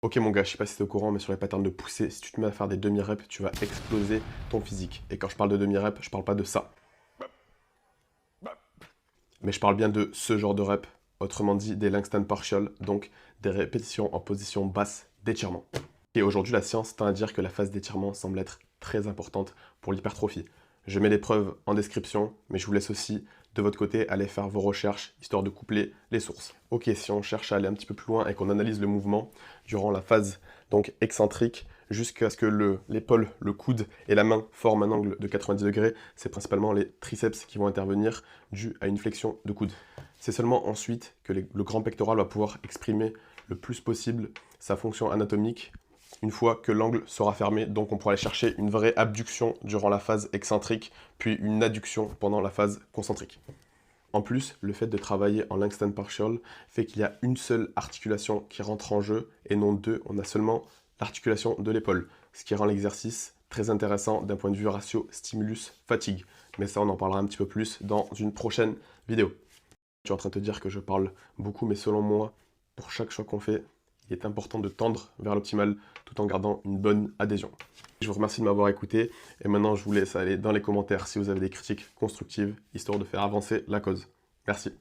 Ok mon gars, je sais pas si t'es au courant, mais sur les patterns de poussée, si tu te mets à faire des demi-reps, tu vas exploser ton physique. Et quand je parle de demi-reps, je parle pas de ça. Mais je parle bien de ce genre de reps, autrement dit des Langston partial, donc des répétitions en position basse d'étirement. Et aujourd'hui, la science tend à dire que la phase d'étirement semble être très importante pour l'hypertrophie. Je mets les preuves en description, mais je vous laisse aussi, de votre côté, aller faire vos recherches, histoire de coupler les sources. Ok, si on cherche à aller un petit peu plus loin et qu'on analyse le mouvement durant la phase donc excentrique, jusqu'à ce que l'épaule, le coude et la main forment un angle de 90 degrés, c'est principalement les triceps qui vont intervenir dû à une flexion de coude. C'est seulement ensuite que le grand pectoral va pouvoir exprimer le plus possible sa fonction anatomique une fois que l'angle sera fermé, donc on pourra aller chercher une vraie abduction durant la phase excentrique, puis une adduction pendant la phase concentrique. En plus, le fait de travailler en Langston partial fait qu'il y a une seule articulation qui rentre en jeu et non deux. On a seulement l'articulation de l'épaule, ce qui rend l'exercice très intéressant d'un point de vue ratio stimulus-fatigue. Mais ça, on en parlera un petit peu plus dans une prochaine vidéo. Tu es en train de te dire que je parle beaucoup, mais selon moi, pour chaque choix qu'on fait, il est important de tendre vers l'optimal tout en gardant une bonne adhésion. Je vous remercie de m'avoir écouté et maintenant je vous laisse aller dans les commentaires si vous avez des critiques constructives, histoire de faire avancer la cause. Merci.